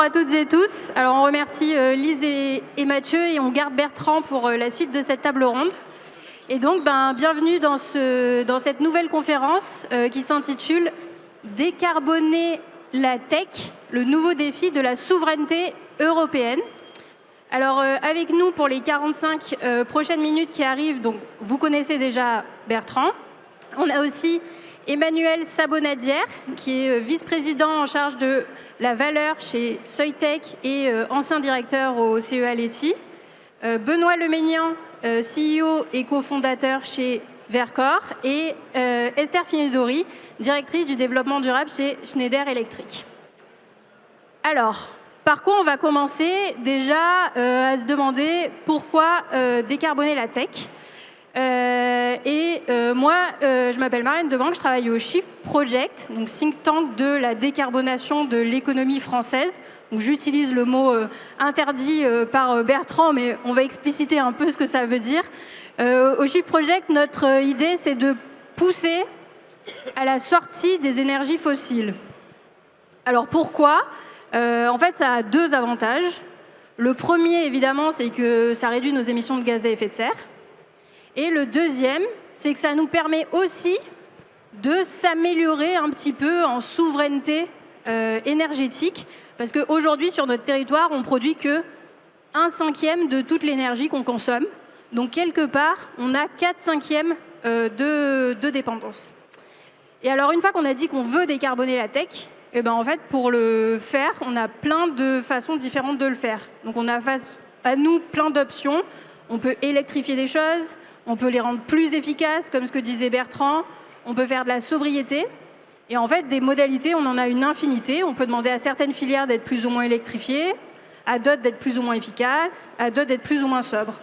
à toutes et tous. Alors on remercie Lise et Mathieu et on garde Bertrand pour la suite de cette table ronde. Et donc bienvenue dans cette nouvelle conférence qui s'intitule Décarboner la tech, le nouveau défi de la souveraineté européenne. Alors avec nous pour les 45 prochaines minutes qui arrivent, donc vous connaissez déjà Bertrand. On a aussi Emmanuel Sabonadière, qui est vice-président en charge de la valeur chez Soitec et ancien directeur au CEA Leti. Benoît Leménian, CEO et cofondateur chez Vercor. Et Esther Finidori, directrice du développement durable chez Schneider Electric. Alors, par quoi on va commencer déjà à se demander pourquoi décarboner la tech. Moi, je m'appelle Marianne Debanque, je travaille au Shift Project, donc think tank de la décarbonation de l'économie française. Donc j'utilise le mot interdit par Bertrand, mais on va expliciter un peu ce que ça veut dire. Au Shift Project, notre idée, c'est de pousser à la sortie des énergies fossiles. Alors pourquoi ? En fait, ça a deux avantages. Le premier, évidemment, c'est que ça réduit nos émissions de gaz à effet de serre. Et le deuxième, c'est que ça nous permet aussi de s'améliorer un petit peu en souveraineté énergétique. Parce qu'aujourd'hui, sur notre territoire, on ne produit que 1/5 de toute l'énergie qu'on consomme. Donc, quelque part, on a 4/5 de dépendance. Et alors, une fois qu'on a dit qu'on veut décarboner la tech, eh ben, en fait, pour le faire, on a plein de façons différentes de le faire. Donc, on a face à nous plein d'options. On peut électrifier des choses. On peut les rendre plus efficaces, comme ce que disait Bertrand. On peut faire de la sobriété. Et en fait, des modalités, on en a une infinité. On peut demander à certaines filières d'être plus ou moins électrifiées, à d'autres d'être plus ou moins efficaces, à d'autres d'être plus ou moins sobres.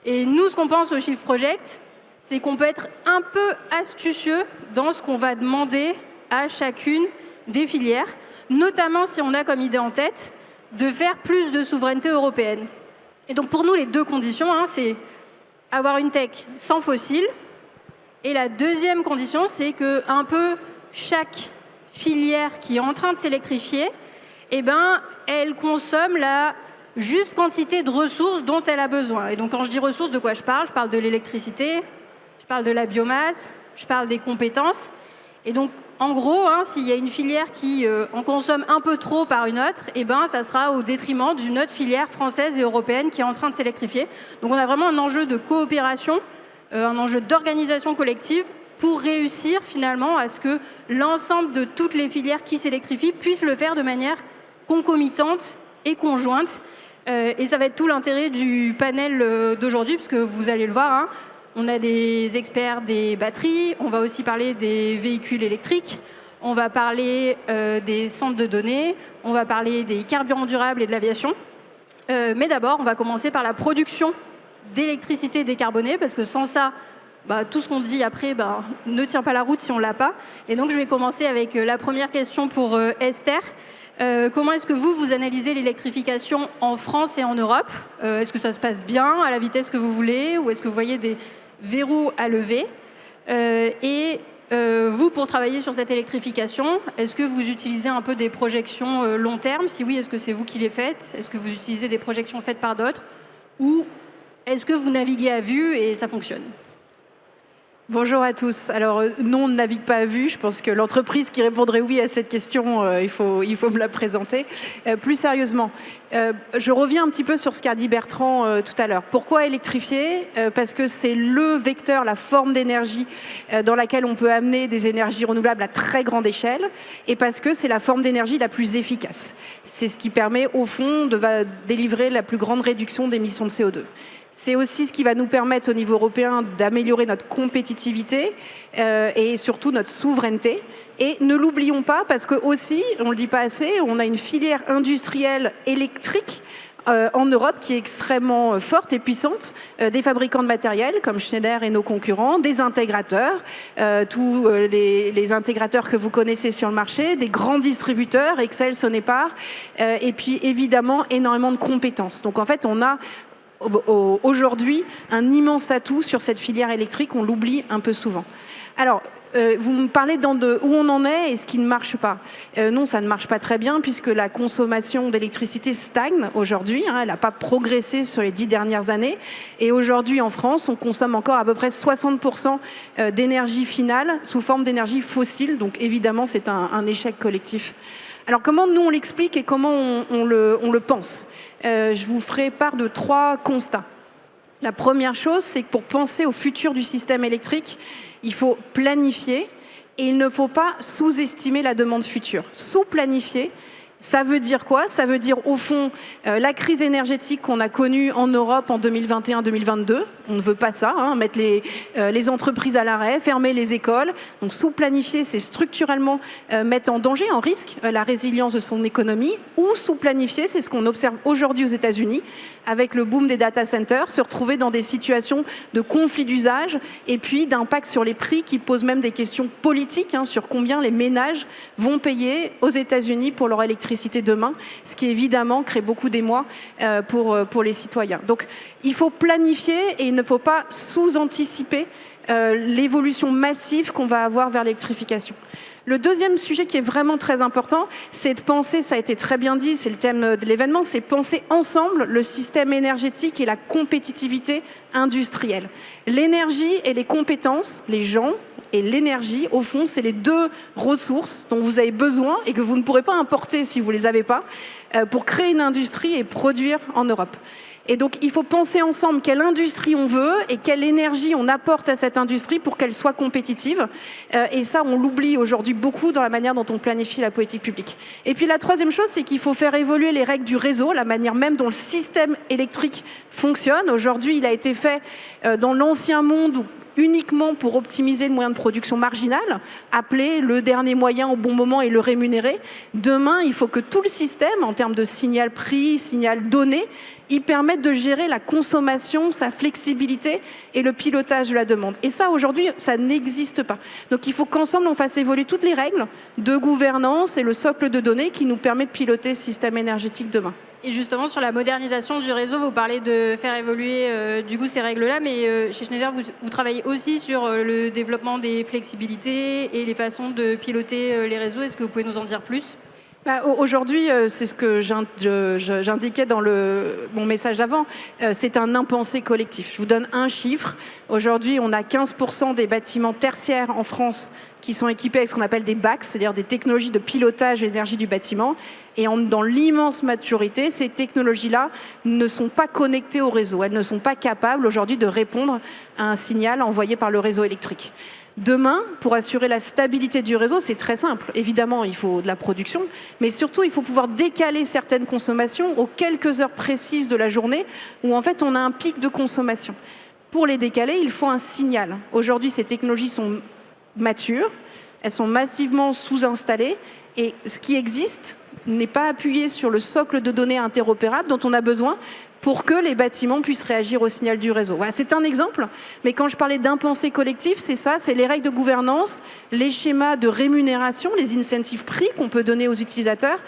Et nous, ce qu'on pense au Shift Project, c'est qu'on peut être un peu astucieux dans ce qu'on va demander à chacune des filières, notamment si on a comme idée en tête de faire plus de souveraineté européenne. Et donc, pour nous, les deux conditions, c'est avoir une tech sans fossiles. Et la deuxième condition, c'est que un peu chaque filière qui est en train de s'électrifier, elle consomme la juste quantité de ressources dont elle a besoin. Et donc, quand je dis ressources, de quoi je parle ? Je parle de l'électricité, je parle de la biomasse, je parle des compétences. Et donc, en gros, s'il y a une filière qui en consomme un peu trop par une autre, ça sera au détriment d'une autre filière française et européenne qui est en train de s'électrifier. Donc on a vraiment un enjeu de coopération, un enjeu d'organisation collective pour réussir finalement à ce que l'ensemble de toutes les filières qui s'électrifient puissent le faire de manière concomitante et conjointe. Et ça va être tout l'intérêt du panel d'aujourd'hui, puisque vous allez le voir, on a des experts des batteries, on va aussi parler des véhicules électriques, on va parler des centres de données, on va parler des carburants durables et de l'aviation. Mais d'abord, on va commencer par la production d'électricité décarbonée, parce que sans ça, tout ce qu'on dit après ne tient pas la route si on ne l'a pas. Et donc, je vais commencer avec la première question pour Esther. Comment est-ce que vous analysez l'électrification en France et en Europe ? Est-ce que ça se passe bien, à la vitesse que vous voulez, ou est-ce que vous voyez des verrous à lever ? Vous, pour travailler sur cette électrification, est-ce que vous utilisez un peu des projections long terme ? Si oui, est-ce que c'est vous qui les faites ? Est-ce que vous utilisez des projections faites par d'autres ? Ou est-ce que vous naviguez à vue et ça fonctionne ? Bonjour à tous. Alors non, on ne navigue pas à vue. Je pense que l'entreprise qui répondrait oui à cette question, il faut me la présenter. Plus sérieusement, je reviens un petit peu sur ce qu'a dit Bertrand tout à l'heure. Pourquoi électrifier ? Parce que c'est le vecteur, la forme d'énergie dans laquelle on peut amener des énergies renouvelables à très grande échelle, et parce que c'est la forme d'énergie la plus efficace. C'est ce qui permet au fond de délivrer la plus grande réduction d'émissions de CO2. C'est aussi ce qui va nous permettre au niveau européen d'améliorer notre compétitivité et surtout notre souveraineté. Et ne l'oublions pas, parce que aussi, on ne le dit pas assez, on a une filière industrielle électrique en Europe qui est extrêmement forte et puissante, des fabricants de matériel comme Schneider et nos concurrents, des intégrateurs, tous les intégrateurs que vous connaissez sur le marché, des grands distributeurs, Excel, Sonepar, et puis évidemment énormément de compétences. Donc en fait, on a aujourd'hui un immense atout sur cette filière électrique, on l'oublie un peu souvent. Alors, vous me parlez de où on en est et ce qui ne marche pas. Non, ça ne marche pas très bien puisque la consommation d'électricité stagne aujourd'hui. Elle n'a pas progressé sur les 10 dernières années. Et aujourd'hui, en France, on consomme encore à peu près 60% d'énergie finale sous forme d'énergie fossile. Donc, évidemment, c'est un échec collectif. Alors, comment nous, on l'explique et comment on le pense? Je vous ferai part de 3 constats. La première chose, c'est que pour penser au futur du système électrique, il faut planifier et il ne faut pas sous-estimer la demande future. Sous-planifier, ça veut dire quoi? Ça veut dire, au fond, la crise énergétique qu'on a connue en Europe en 2021-2022. On ne veut pas ça, mettre les entreprises à l'arrêt, fermer les écoles. Donc, sous-planifier, c'est structurellement mettre en danger, en risque, la résilience de son économie. Ou sous-planifier, c'est ce qu'on observe aujourd'hui aux États-Unis, avec le boom des data centers, se retrouver dans des situations de conflit d'usage et puis d'impact sur les prix qui posent même des questions politiques sur combien les ménages vont payer aux États-Unis pour leur électricité demain, ce qui évidemment crée beaucoup d'émoi pour les citoyens. Donc il faut planifier et il ne faut pas sous-anticiper l'évolution massive qu'on va avoir vers l'électrification. Le deuxième sujet qui est vraiment très important, c'est de penser, ça a été très bien dit, c'est le thème de l'événement, c'est penser ensemble le système énergétique et la compétitivité industrielle. L'énergie et les compétences, les gens et l'énergie, au fond, c'est les 2 ressources dont vous avez besoin et que vous ne pourrez pas importer si vous ne les avez pas pour créer une industrie et produire en Europe. Et donc, il faut penser ensemble quelle industrie on veut et quelle énergie on apporte à cette industrie pour qu'elle soit compétitive. Et ça, on l'oublie aujourd'hui beaucoup dans la manière dont on planifie la politique publique. Et puis, la troisième chose, c'est qu'il faut faire évoluer les règles du réseau, la manière même dont le système électrique fonctionne. Aujourd'hui, il a été fait dans l'ancien monde où uniquement pour optimiser le moyen de production marginal, appeler le dernier moyen au bon moment et le rémunérer. Demain, il faut que tout le système, en termes de signal prix, signal donné, il permette de gérer la consommation, sa flexibilité et le pilotage de la demande. Et ça, aujourd'hui, ça n'existe pas. Donc, il faut qu'ensemble, on fasse évoluer toutes les règles de gouvernance et le socle de données qui nous permet de piloter ce système énergétique demain. Et justement, sur la modernisation du réseau, vous parlez de faire évoluer du coup ces règles-là, mais chez Schneider, vous travaillez aussi sur le développement des flexibilités et les façons de piloter les réseaux. Est-ce que vous pouvez nous en dire plus ? Aujourd'hui, c'est ce que j'indiquais dans mon message d'avant, c'est un impensé collectif. Je vous donne un chiffre. Aujourd'hui, on a 15% des bâtiments tertiaires en France qui sont équipés avec ce qu'on appelle des BACS, c'est-à-dire des technologies de pilotage énergie du bâtiment. Et dans l'immense majorité, ces technologies-là ne sont pas connectées au réseau. Elles ne sont pas capables aujourd'hui de répondre à un signal envoyé par le réseau électrique. Demain, pour assurer la stabilité du réseau, c'est très simple. Évidemment, il faut de la production, mais surtout, il faut pouvoir décaler certaines consommations aux quelques heures précises de la journée où, en fait, on a un pic de consommation. Pour les décaler, il faut un signal. Aujourd'hui, ces technologies sont matures, elles sont massivement sous-installées, et ce qui existe n'est pas appuyé sur le socle de données interopérables dont on a besoin pour que les bâtiments puissent réagir au signal du réseau. Voilà, c'est un exemple, mais quand je parlais d'impensé collectif, c'est ça, c'est les règles de gouvernance, les schémas de rémunération, les incentives prix qu'on peut donner aux utilisateurs,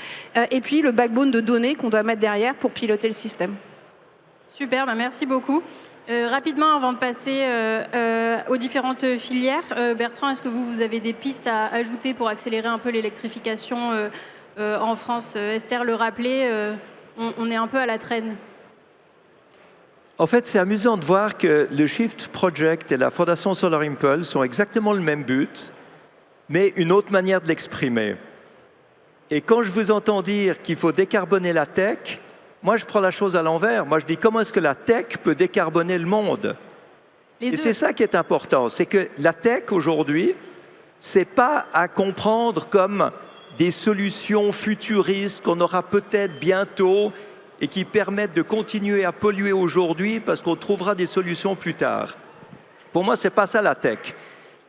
et puis le backbone de données qu'on doit mettre derrière pour piloter le système. Super, merci beaucoup. Rapidement, avant de passer aux différentes filières, Bertrand, est-ce que vous avez des pistes à ajouter pour accélérer un peu l'électrification en France? Esther le rappelait, on est un peu à la traîne. En fait, c'est amusant de voir que le Shift Project et la Fondation Solar Impulse ont exactement le même but, mais une autre manière de l'exprimer. Et quand je vous entends dire qu'il faut décarboner la tech, moi je prends la chose à l'envers. Moi je dis comment est-ce que la tech peut décarboner le monde? Et c'est ça qui est important, c'est que la tech aujourd'hui, c'est pas à comprendre comme des solutions futuristes qu'on aura peut-être bientôt et qui permettent de continuer à polluer aujourd'hui parce qu'on trouvera des solutions plus tard. Pour moi, ce n'est pas ça la tech.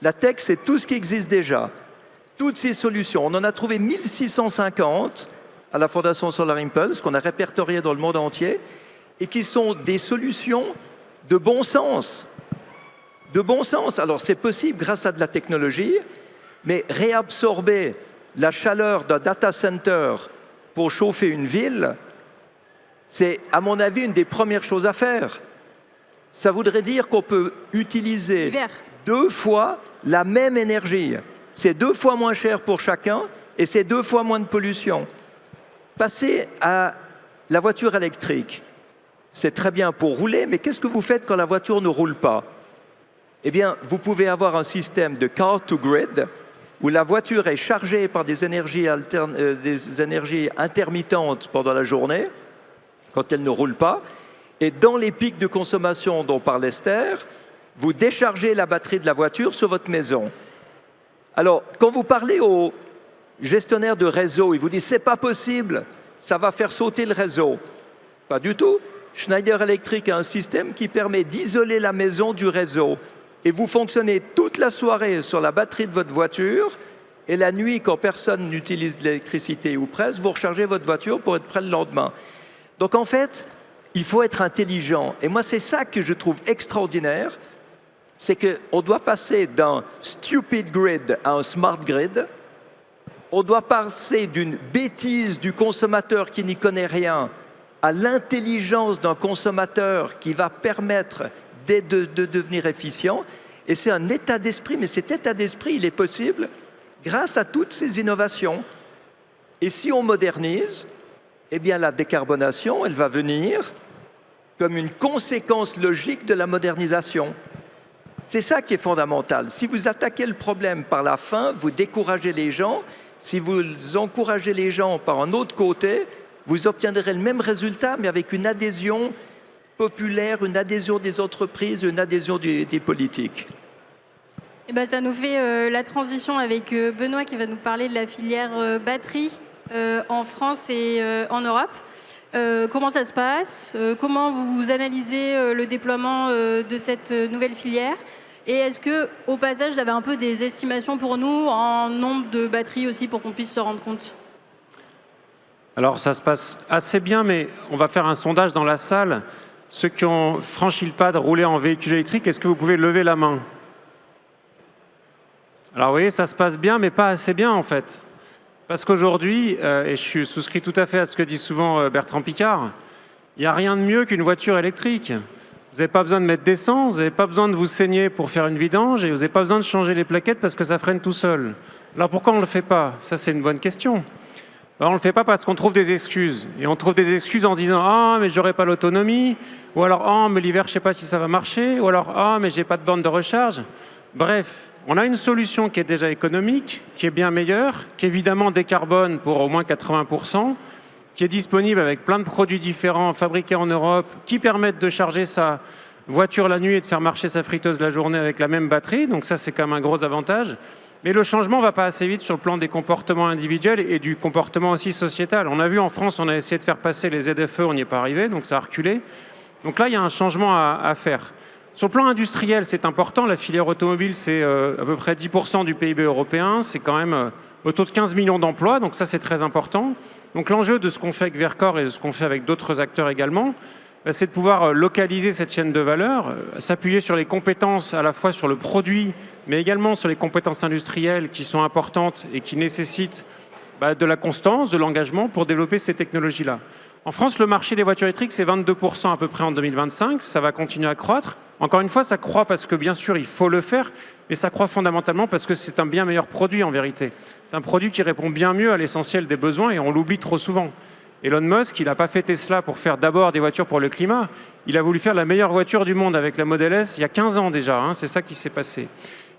La tech, c'est tout ce qui existe déjà. Toutes ces solutions. On en a trouvé 1650 à la Fondation Solar Impulse, qu'on a répertoriées dans le monde entier, et qui sont des solutions de bon sens. De bon sens. Alors, c'est possible grâce à de la technologie, mais réabsorber la chaleur d'un data center pour chauffer une ville, C'est, à mon avis, une des premières choses à faire. Ça voudrait dire qu'on peut utiliser Hiver. 2 fois la même énergie. C'est 2 fois moins cher pour chacun et c'est 2 fois moins de pollution. Passer à la voiture électrique, c'est très bien pour rouler, mais qu'est-ce que vous faites quand la voiture ne roule pas? Eh bien, vous pouvez avoir un système de car-to-grid où la voiture est chargée par des énergies intermittentes pendant la journée, quand elle ne roule pas. Et dans les pics de consommation dont parle Esther, vous déchargez la batterie de la voiture sur votre maison. Alors, quand vous parlez aux gestionnaires de réseau, ils vous disent « c'est pas possible, ça va faire sauter le réseau ». Pas du tout. Schneider Electric a un système qui permet d'isoler la maison du réseau. Et vous fonctionnez toute la soirée sur la batterie de votre voiture, et la nuit, quand personne n'utilise de l'électricité ou presque, vous rechargez votre voiture pour être prêt le lendemain. Donc en fait, il faut être intelligent. Et moi, c'est ça que je trouve extraordinaire, c'est qu'on doit passer d'un stupid grid à un smart grid. On doit passer d'une bêtise du consommateur qui n'y connaît rien à l'intelligence d'un consommateur qui va permettre de devenir efficient. Et c'est un état d'esprit, mais cet état d'esprit, il est possible grâce à toutes ces innovations. Et si on modernise, eh bien la décarbonation, elle va venir comme une conséquence logique de la modernisation. C'est ça qui est fondamental. Si vous attaquez le problème par la fin, vous découragez les gens. Si vous encouragez les gens par un autre côté, vous obtiendrez le même résultat, mais avec une adhésion populaire, une adhésion des entreprises, une adhésion des politiques. Eh ben, ça nous fait la transition avec Benoît qui va nous parler de la filière batterie en France et en Europe. Comment ça se passe? Comment vous analysez le déploiement de cette nouvelle filière? Et est-ce que, au passage, vous avez un peu des estimations pour nous en nombre de batteries aussi pour qu'on puisse se rendre compte? Alors ça se passe assez bien, mais on va faire un sondage dans la salle. Ceux qui ont franchi le pas de rouler en véhicule électrique, est-ce que vous pouvez lever la main? Alors vous voyez, ça se passe bien, mais pas assez bien en fait. Parce qu'aujourd'hui, et je souscris tout à fait à ce que dit souvent Bertrand Piccard, il n'y a rien de mieux qu'une voiture électrique. Vous n'avez pas besoin de mettre d'essence, vous n'avez pas besoin de vous saigner pour faire une vidange, et vous n'avez pas besoin de changer les plaquettes parce que ça freine tout seul. Alors pourquoi on ne le fait pas? Ça, c'est une bonne question. Alors, on ne le fait pas parce qu'on trouve des excuses. Et on trouve des excuses en se disant « Ah, mais j'aurai pas l'autonomie » ou alors « Ah, mais l'hiver, je ne sais pas si ça va marcher » ou alors « Ah, mais j'ai pas de borne de recharge ». Bref, on a une solution qui est déjà économique, qui est bien meilleure, qui évidemment décarbone pour au moins 80%, qui est disponible avec plein de produits différents fabriqués en Europe, qui permettent de charger sa voiture la nuit et de faire marcher sa friteuse la journée avec la même batterie. Donc ça, c'est quand même un gros avantage. Mais le changement ne va pas assez vite sur le plan des comportements individuels et du comportement aussi sociétal. On a vu en France, on a essayé de faire passer les ZFE, on n'y est pas arrivé, donc ça a reculé. Donc là, il y a un changement à faire. Sur le plan industriel, c'est important. La filière automobile, c'est à peu près 10% du PIB européen. C'est quand même autour de 15 millions d'emplois, donc ça, c'est très important. Donc l'enjeu de ce qu'on fait avec Verkor et de ce qu'on fait avec d'autres acteurs également, c'est de pouvoir localiser cette chaîne de valeur, s'appuyer sur les compétences à la fois sur le produit, mais également sur les compétences industrielles qui sont importantes et qui nécessitent de la constance, de l'engagement pour développer ces technologies-là. En France, le marché des voitures électriques, c'est 22% à peu près en 2025. Ça va continuer à croître. Encore une fois, ça croît parce que, bien sûr, il faut le faire, mais ça croît fondamentalement parce que c'est un bien meilleur produit en vérité. C'est un produit qui répond bien mieux à l'essentiel des besoins et on l'oublie trop souvent. Elon Musk, il n'a pas fait Tesla pour faire d'abord des voitures pour le climat. Il a voulu faire la meilleure voiture du monde avec la Model S il y a 15 ans déjà. C'est ça qui s'est passé.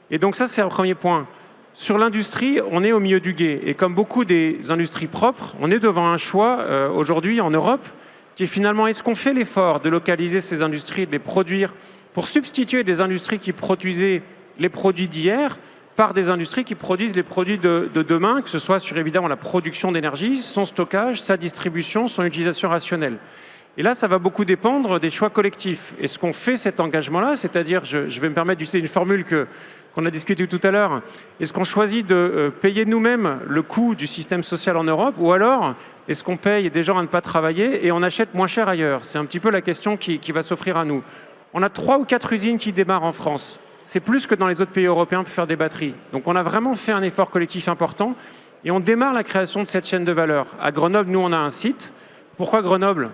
Et donc ça, c'est un premier point. Sur l'industrie, on est au milieu du gué. Et comme beaucoup des industries propres, on est devant un choix aujourd'hui en Europe qui est finalement, est-ce qu'on fait l'effort de localiser ces industries, de les produire pour substituer des industries qui produisaient les produits d'hier par des industries qui produisent les produits de demain, que ce soit sur évidemment la production d'énergie, son stockage, sa distribution, son utilisation rationnelle. Et là, ça va beaucoup dépendre des choix collectifs. Est-ce qu'on fait cet engagement-là? C'est-à-dire, je vais me permettre d'utiliser une formule qu'on a discutée tout à l'heure. Est-ce qu'on choisit de payer nous-mêmes le coût du système social en Europe? Ou alors, est-ce qu'on paye des gens à ne pas travailler et on achète moins cher ailleurs? C'est un petit peu la question qui va s'offrir à nous. On a 3 ou 4 usines qui démarrent en France. C'est plus que dans les autres pays européens pour faire des batteries. Donc on a vraiment fait un effort collectif important et on démarre la création de cette chaîne de valeur. À Grenoble, nous, on a un site. Pourquoi Grenoble?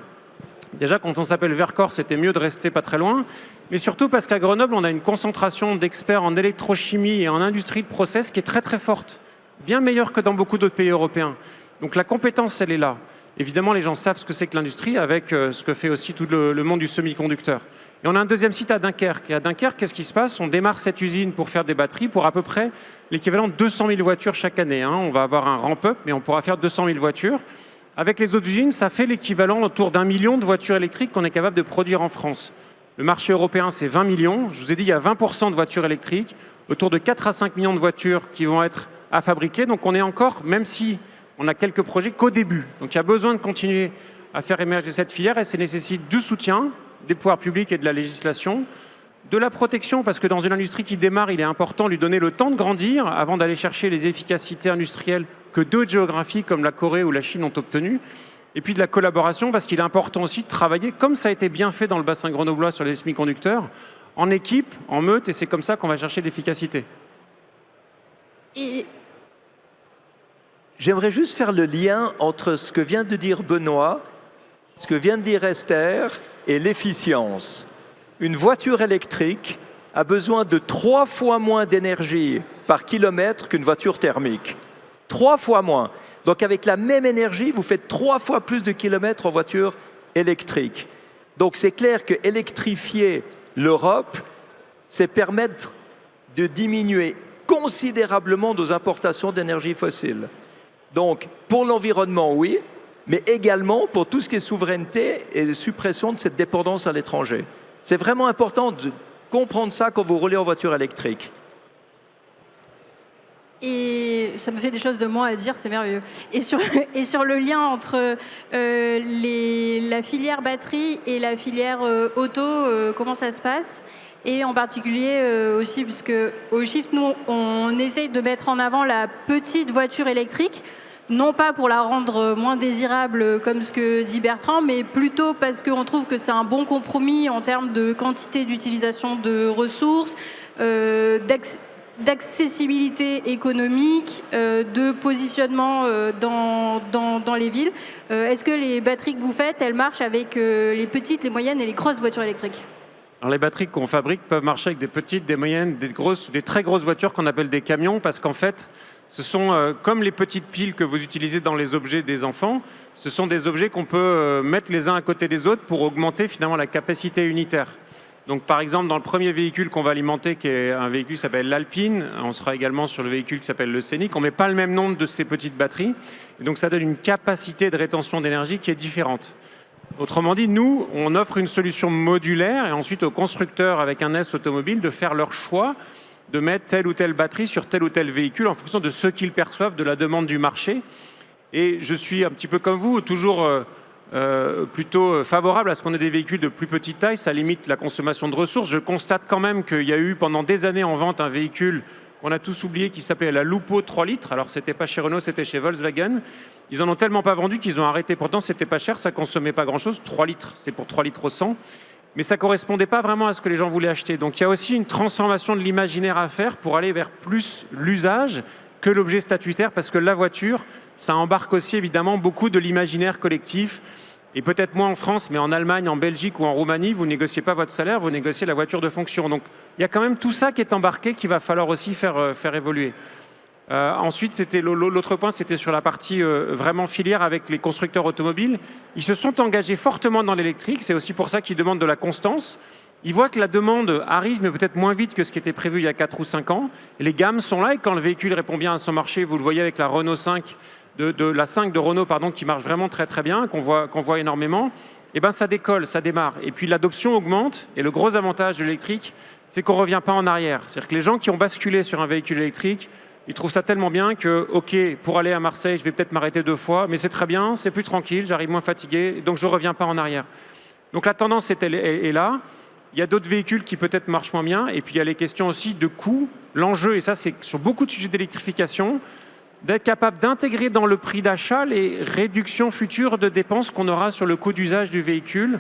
Déjà, quand on s'appelle Vercors, c'était mieux de rester pas très loin. Mais surtout parce qu'à Grenoble, on a une concentration d'experts en électrochimie et en industrie de process qui est très très forte. Bien meilleure que dans beaucoup d'autres pays européens. Donc la compétence, elle est là. Évidemment, les gens savent ce que c'est que l'industrie avec ce que fait aussi tout le monde du semi-conducteur. Et on a un deuxième site à Dunkerque. Et à Dunkerque, qu'est-ce qui se passe? On démarre cette usine pour faire des batteries pour à peu près l'équivalent de 200 000 voitures chaque année. On va avoir un ramp-up, mais on pourra faire 200 000 voitures. Avec les autres usines, ça fait l'équivalent autour d'1 million de voitures électriques qu'on est capable de produire en France. Le marché européen, c'est 20 millions. Je vous ai dit, il y a 20% de voitures électriques, autour de 4 à 5 millions de voitures qui vont être à fabriquer. Donc on est encore, même si on a quelques projets, qu'au début. Donc il y a besoin de continuer à faire émerger cette filière et ça nécessite du soutien des pouvoirs publics et de la législation, de la protection, parce que dans une industrie qui démarre, il est important de lui donner le temps de grandir avant d'aller chercher les efficacités industrielles que d'autres géographies comme la Corée ou la Chine ont obtenues. Et puis de la collaboration, parce qu'il est important aussi de travailler, comme ça a été bien fait dans le bassin grenoblois sur les semi-conducteurs, en équipe, en meute, et c'est comme ça qu'on va chercher l'efficacité. Et J'aimerais juste faire le lien entre ce que vient de dire Benoît, ce que vient de dire Esther et l'efficience. Une voiture électrique a besoin de 3 fois moins d'énergie par kilomètre qu'une voiture thermique. 3 fois moins. Donc avec la même énergie, vous faites 3 fois plus de kilomètres en voiture électrique. Donc c'est clair que électrifier l'Europe, c'est permettre de diminuer considérablement nos importations d'énergie fossile. Donc pour l'environnement, oui, mais également pour tout ce qui est souveraineté et suppression de cette dépendance à l'étranger. C'est vraiment important de comprendre ça quand vous roulez en voiture électrique. Et ça me fait des choses de moi à dire, c'est merveilleux. Et sur le lien entre la filière batterie et la filière auto, comment ça se passe? Et en particulier aussi, puisque au Shift, nous, on essaye de mettre en avant la petite voiture électrique, non pas pour la rendre moins désirable comme ce que dit Bertrand, mais plutôt parce qu'on trouve que c'est un bon compromis en termes de quantité d'utilisation de ressources, d'accessibilité économique, de positionnement dans les villes. Est-ce que les batteries que vous faites, elles marchent avec les petites, les moyennes et les grosses voitures électriques? Alors les batteries qu'on fabrique peuvent marcher avec des petites, des moyennes, des très grosses voitures qu'on appelle des camions, parce qu'en fait, ce sont comme les petites piles que vous utilisez dans les objets des enfants, ce sont des objets qu'on peut mettre les uns à côté des autres pour augmenter finalement la capacité unitaire. Donc par exemple, dans le premier véhicule qu'on va alimenter, qui est un véhicule qui s'appelle l'Alpine, on sera également sur le véhicule qui s'appelle le Scénic, on ne met pas le même nombre de ces petites batteries, et donc ça donne une capacité de rétention d'énergie qui est différente. Autrement dit, nous, on offre une solution modulaire et ensuite aux constructeurs avec un S automobile de faire leur choix de mettre telle ou telle batterie sur tel ou tel véhicule en fonction de ce qu'ils perçoivent de la demande du marché. Et je suis un petit peu comme vous, toujours plutôt favorable à ce qu'on ait des véhicules de plus petite taille, ça limite la consommation de ressources. Je constate quand même qu'il y a eu pendant des années en vente un véhicule qu'on a tous oublié qui s'appelait la Lupo 3 litres. Alors c'était pas chez Renault, c'était chez Volkswagen. Ils en ont tellement pas vendu qu'ils ont arrêté. Pourtant c'était pas cher, ça consommait pas grand chose. 3 litres, c'est pour 3 litres au 100. Mais ça correspondait pas vraiment à ce que les gens voulaient acheter. Donc il y a aussi une transformation de l'imaginaire à faire pour aller vers plus l'usage que l'objet statutaire, parce que la voiture, ça embarque aussi évidemment beaucoup de l'imaginaire collectif. Et peut-être moins en France, mais en Allemagne, en Belgique ou en Roumanie, vous négociez pas votre salaire, vous négociez la voiture de fonction. Donc il y a quand même tout ça qui est embarqué qu'il va falloir aussi faire évoluer. Ensuite, l'autre point, c'était sur la partie vraiment filière avec les constructeurs automobiles. Ils se sont engagés fortement dans l'électrique, c'est aussi pour ça qu'ils demandent de la constance. Ils voient que la demande arrive, mais peut-être moins vite que ce qui était prévu il y a 4 ou 5 ans. Et les gammes sont là, et quand le véhicule répond bien à son marché, vous le voyez avec la Renault 5, la 5 de Renault, pardon, qui marche vraiment très très bien, qu'on voit énormément, et ben ça décolle, ça démarre. Et puis l'adoption augmente, et le gros avantage de l'électrique, c'est qu'on ne revient pas en arrière. C'est-à-dire que les gens qui ont basculé sur un véhicule électrique, ils trouvent ça tellement bien que, ok, pour aller à Marseille, je vais peut-être m'arrêter 2 fois, mais c'est très bien, c'est plus tranquille, j'arrive moins fatigué, donc je ne reviens pas en arrière. Donc la tendance est là. Il y a d'autres véhicules qui peut-être marchent moins bien, et puis il y a les questions aussi de coût. L'enjeu, et ça c'est sur beaucoup de sujets d'électrification, d'être capable d'intégrer dans le prix d'achat les réductions futures de dépenses qu'on aura sur le coût d'usage du véhicule.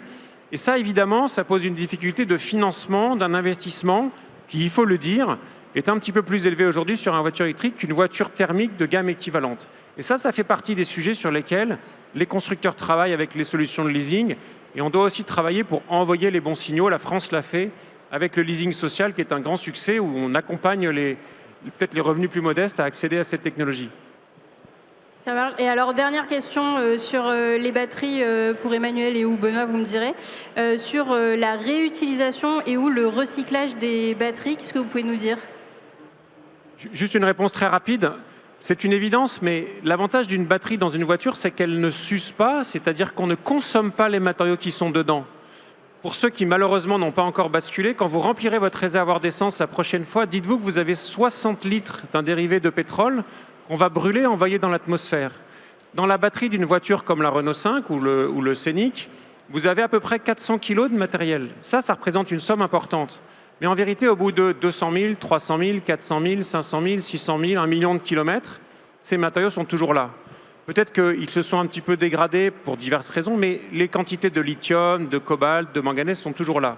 Et ça, évidemment, ça pose une difficulté de financement d'un investissement qui, il faut le dire, est un petit peu plus élevé aujourd'hui sur une voiture électrique qu'une voiture thermique de gamme équivalente. Et ça fait partie des sujets sur lesquels les constructeurs travaillent avec les solutions de leasing. Et on doit aussi travailler pour envoyer les bons signaux. La France l'a fait avec le leasing social, qui est un grand succès, où on accompagne peut-être les revenus plus modestes à accéder à cette technologie. Ça marche. Et alors, dernière question sur les batteries pour Emmanuel et ou Benoît, vous me direz. Sur la réutilisation et ou le recyclage des batteries, qu'est-ce que vous pouvez nous dire? Juste une réponse très rapide. C'est une évidence, mais l'avantage d'une batterie dans une voiture, c'est qu'elle ne s'use pas, c'est-à-dire qu'on ne consomme pas les matériaux qui sont dedans. Pour ceux qui malheureusement n'ont pas encore basculé, quand vous remplirez votre réservoir d'essence la prochaine fois, dites-vous que vous avez 60 litres d'un dérivé de pétrole qu'on va brûler et envoyer dans l'atmosphère. Dans la batterie d'une voiture comme la Renault 5 ou le Scénic, vous avez à peu près 400 kg de matériel. Ça représente une somme importante. Mais en vérité, au bout de 200 000, 300 000, 400 000, 500 000, 600 000, 1 million de kilomètres, ces matériaux sont toujours là. Peut-être qu'ils se sont un petit peu dégradés pour diverses raisons, mais les quantités de lithium, de cobalt, de manganèse sont toujours là.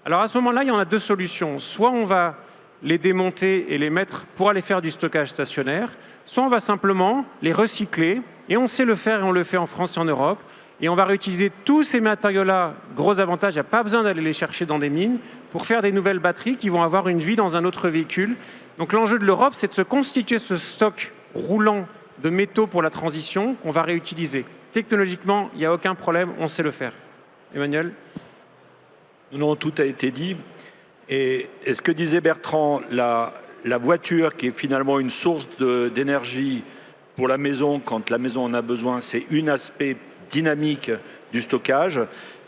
Alors à ce moment-là, il y en a deux solutions. Soit on va les démonter et les mettre pour aller faire du stockage stationnaire, soit on va simplement les recycler, et on sait le faire, et on le fait en France et en Europe, et on va réutiliser tous ces matériaux-là. Gros avantage, il n'y a pas besoin d'aller les chercher dans des mines pour faire des nouvelles batteries qui vont avoir une vie dans un autre véhicule. Donc l'enjeu de l'Europe, c'est de se constituer ce stock roulant de métaux pour la transition qu'on va réutiliser. Technologiquement, il n'y a aucun problème, on sait le faire. Emmanuel? Non, tout a été dit. Et ce que disait Bertrand, la voiture qui est finalement une source d'énergie pour la maison, quand la maison en a besoin, c'est un aspect dynamique du stockage.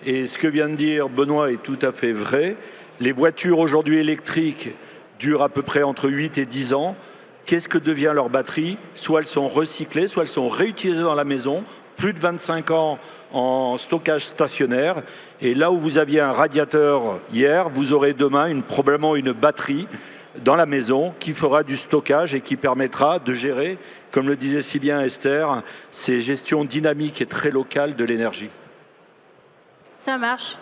Et ce que vient de dire Benoît est tout à fait vrai. Les voitures aujourd'hui électriques durent à peu près entre 8 et 10 ans. Qu'est-ce que devient leur batterie? Soit elles sont recyclées, soit elles sont réutilisées dans la maison, plus de 25 ans en stockage stationnaire. Et là où vous aviez un radiateur hier, vous aurez demain probablement une batterie dans la maison qui fera du stockage et qui permettra de gérer, comme le disait si bien Esther, ces gestions dynamiques et très locales de l'énergie. Ça marche.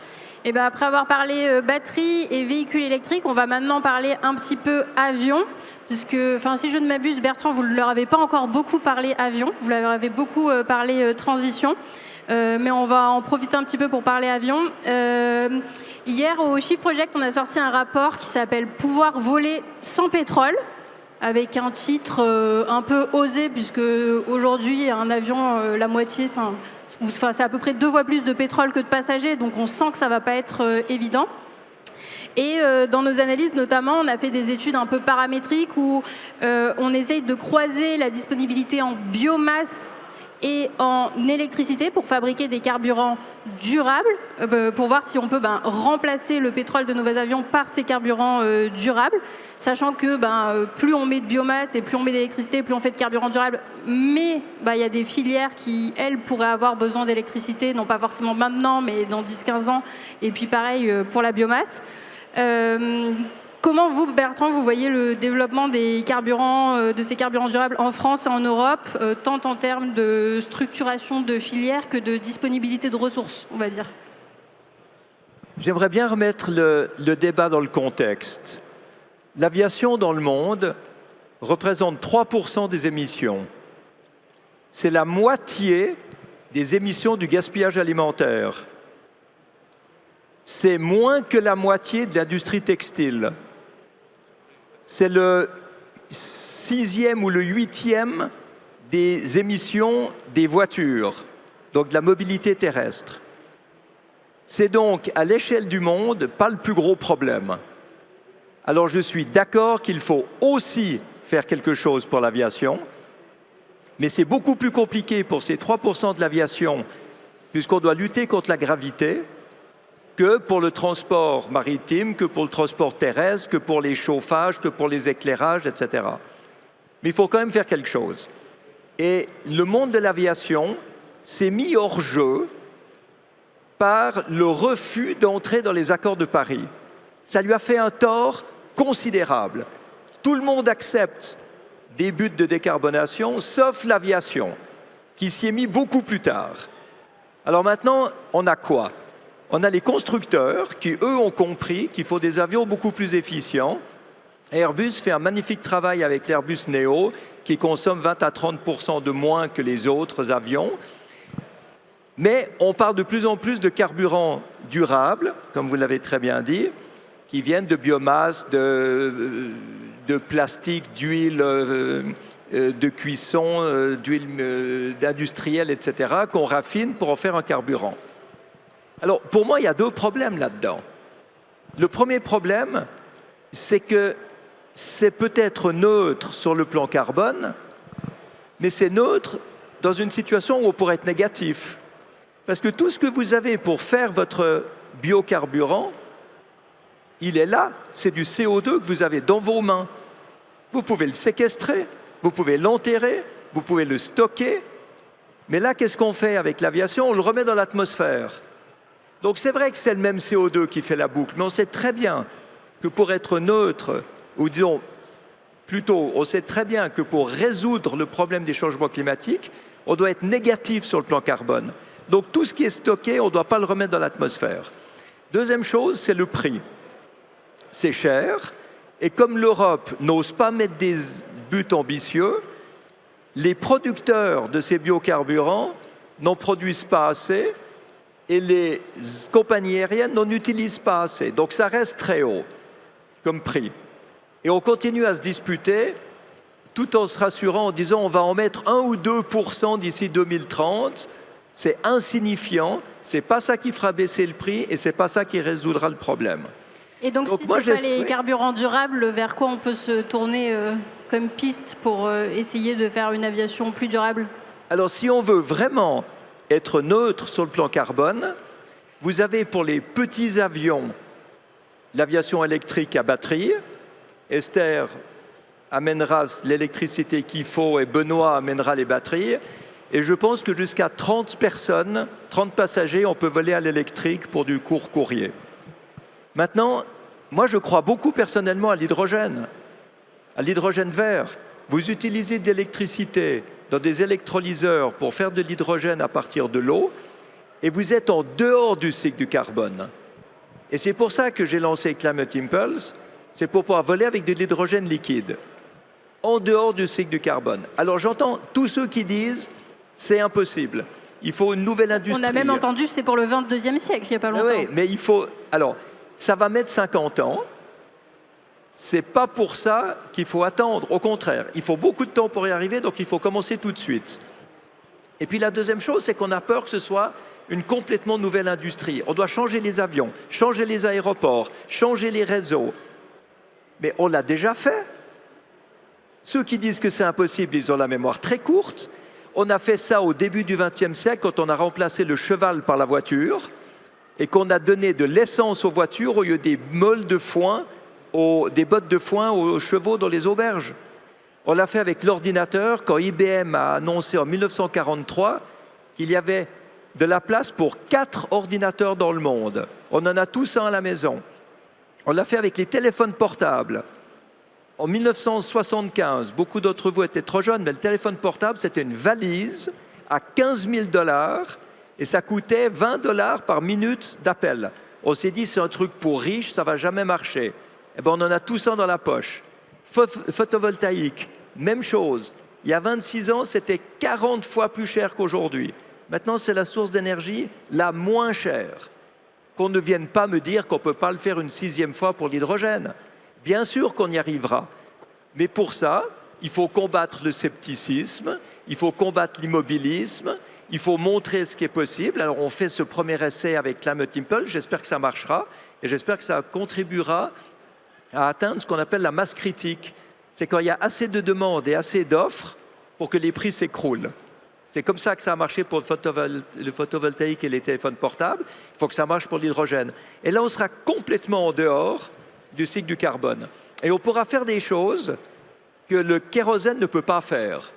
Et bien après avoir parlé batterie et véhicules électriques, on va maintenant parler un petit peu avion. Puisque, si je ne m'abuse, Bertrand, vous ne leur avez pas encore beaucoup parlé avion. Vous leur avez beaucoup parlé transition. Mais on va en profiter un petit peu pour parler avion. Hier, au Shift Project, on a sorti un rapport qui s'appelle « Pouvoir voler sans pétrole », avec un titre un peu osé, puisque aujourd'hui, un avion, la moitié, c'est à peu près 2 fois plus de pétrole que de passagers, donc on sent que ça ne va pas être évident. Et dans nos analyses, notamment, on a fait des études un peu paramétriques où on essaye de croiser la disponibilité en biomasse et en électricité pour fabriquer des carburants durables, pour voir si on peut remplacer le pétrole de nos avions par ces carburants durables, sachant que plus on met de biomasse et plus on met d'électricité, plus on fait de carburants durables, mais il y a des filières qui, elles, pourraient avoir besoin d'électricité, non pas forcément maintenant, mais dans 10-15 ans, et puis pareil pour la biomasse. Comment vous, Bertrand, vous voyez le développement des carburants, de ces carburants durables en France et en Europe, tant en termes de structuration de filières que de disponibilité de ressources, on va dire? J'aimerais bien remettre le débat dans le contexte. L'aviation dans le monde représente 3% des émissions. C'est la moitié des émissions du gaspillage alimentaire. C'est moins que la moitié de l'industrie textile. C'est le 6e ou le 8e des émissions des voitures, donc de la mobilité terrestre. C'est donc, à l'échelle du monde, pas le plus gros problème. Alors je suis d'accord qu'il faut aussi faire quelque chose pour l'aviation, mais c'est beaucoup plus compliqué pour ces 3% de l'aviation, puisqu'on doit lutter contre la gravité, que pour le transport maritime, que pour le transport terrestre, que pour les chauffages, que pour les éclairages, etc. Mais il faut quand même faire quelque chose. Et le monde de l'aviation s'est mis hors jeu par le refus d'entrer dans les accords de Paris. Ça lui a fait un tort considérable. Tout le monde accepte des buts de décarbonation, sauf l'aviation, qui s'y est mis beaucoup plus tard. Alors maintenant, on a quoi ? On a les constructeurs qui, eux, ont compris qu'il faut des avions beaucoup plus efficients Airbus fait un magnifique travail avec l'Airbus Neo, qui consomme 20 à 30% de moins que les autres avions. Mais on parle de plus en plus de carburants durables, comme vous l'avez très bien dit, qui viennent de biomasse, de plastique, d'huile de cuisson, d'huile industrielle, etc., qu'on raffine pour en faire un carburant. Alors, pour moi, il y a deux problèmes là-dedans. Le premier problème, c'est que c'est peut-être neutre sur le plan carbone, mais c'est neutre dans une situation où on pourrait être négatif. Parce que tout ce que vous avez pour faire votre biocarburant, il est là, c'est du CO2 que vous avez dans vos mains. Vous pouvez le séquestrer, vous pouvez l'enterrer, vous pouvez le stocker. Mais là, qu'est-ce qu'on fait avec l'aviation? On le remet dans l'atmosphère. Donc c'est vrai que c'est le même CO2 qui fait la boucle, mais on sait très bien que pour être neutre, ou disons plutôt, on sait très bien que pour résoudre le problème des changements climatiques, on doit être négatif sur le plan carbone. Donc tout ce qui est stocké, on ne doit pas le remettre dans l'atmosphère. Deuxième chose, c'est le prix. C'est cher, et comme l'Europe n'ose pas mettre des buts ambitieux, les producteurs de ces biocarburants n'en produisent pas assez, et les compagnies aériennes n'en utilisent pas assez. Donc ça reste très haut comme prix. Et on continue à se disputer tout en se rassurant en disant on va en mettre 1 ou 2% d'ici 2030. C'est insignifiant, c'est pas ça qui fera baisser le prix et c'est pas ça qui résoudra le problème. Et donc si moi, ce n'est pas les carburants durables, vers quoi on peut se tourner comme piste pour essayer de faire une aviation plus durable? Alors si on veut vraiment être neutre sur le plan carbone, vous avez pour les petits avions l'aviation électrique à batterie. Esther amènera l'électricité qu'il faut et Benoît amènera les batteries. Et je pense que jusqu'à 30 personnes, 30 passagers, on peut voler à l'électrique pour du court courrier. Maintenant, moi je crois beaucoup personnellement à l'hydrogène vert. Vous utilisez de l'électricité dans des électrolyseurs pour faire de l'hydrogène à partir de l'eau et vous êtes en dehors du cycle du carbone. Et c'est pour ça que j'ai lancé Climate Impulse, c'est pour pouvoir voler avec de l'hydrogène liquide, en dehors du cycle du carbone. Alors j'entends tous ceux qui disent c'est impossible, il faut une nouvelle industrie. On a même entendu c'est pour le 22e siècle, il n'y a pas longtemps. Oui, mais il faut... Alors, ça va mettre 50 ans. C'est pas pour ça qu'il faut attendre. Au contraire, il faut beaucoup de temps pour y arriver, donc il faut commencer tout de suite. Et puis la deuxième chose, c'est qu'on a peur que ce soit une complètement nouvelle industrie. On doit changer les avions, changer les aéroports, changer les réseaux. Mais on l'a déjà fait. Ceux qui disent que c'est impossible, ils ont la mémoire très courte. On a fait ça au début du XXe siècle, quand on a remplacé le cheval par la voiture et qu'on a donné de l'essence aux voitures au lieu des meules de foin, des bottes de foin aux chevaux dans les auberges. On l'a fait avec l'ordinateur quand IBM a annoncé en 1943 qu'il y avait de la place pour 4 ordinateurs dans le monde. On en a tous un à la maison. On l'a fait avec les téléphones portables. En 1975, beaucoup d'entre vous étaient trop jeunes, mais le téléphone portable, c'était une valise à 15 000 $ et ça coûtait 20 $ par minute d'appel. On s'est dit, c'est un truc pour riches, ça ne va jamais marcher. Eh bien, on en a tous un dans la poche. Photovoltaïque, même chose. Il y a 26 ans, c'était 40 fois plus cher qu'aujourd'hui. Maintenant, c'est la source d'énergie la moins chère. Qu'on ne vienne pas me dire qu'on ne peut pas le faire une 6e fois pour l'hydrogène. Bien sûr qu'on y arrivera. Mais pour ça, il faut combattre le scepticisme, il faut combattre l'immobilisme, il faut montrer ce qui est possible. Alors, on fait ce premier essai avec Climate Impulse. J'espère que ça marchera et j'espère que ça contribuera à atteindre ce qu'on appelle la masse critique. C'est quand il y a assez de demandes et assez d'offres pour que les prix s'écroulent. C'est comme ça que ça a marché pour le photovoltaïque et les téléphones portables. Il faut que ça marche pour l'hydrogène. Et là, on sera complètement en dehors du cycle du carbone. Et on pourra faire des choses que le kérosène ne peut pas faire.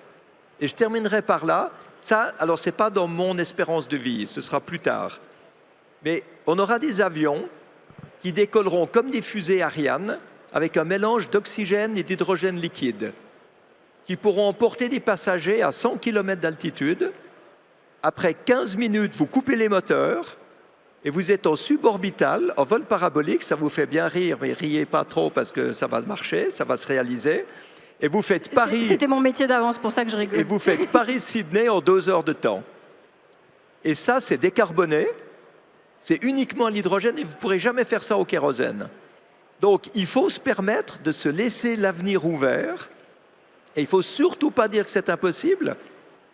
Et je terminerai par là. Ça, alors, ce n'est pas dans mon espérance de vie, ce sera plus tard. Mais on aura des avions qui décolleront comme des fusées Ariane avec un mélange d'oxygène et d'hydrogène liquide, qui pourront emporter des passagers à 100 km d'altitude. Après 15 minutes, vous coupez les moteurs, et vous êtes en suborbital, en vol parabolique, ça vous fait bien rire, mais riez pas trop parce que ça va marcher, ça va se réaliser. Et vous faites Paris. C'était mon métier d'avant, c'est pour ça que je rigole. Et vous faites Paris-Sydney en 2 heures de temps. Et ça, c'est décarboné, c'est uniquement à l'hydrogène et vous ne pourrez jamais faire ça au kérosène. Donc, il faut se permettre de se laisser l'avenir ouvert. Et il ne faut surtout pas dire que c'est impossible,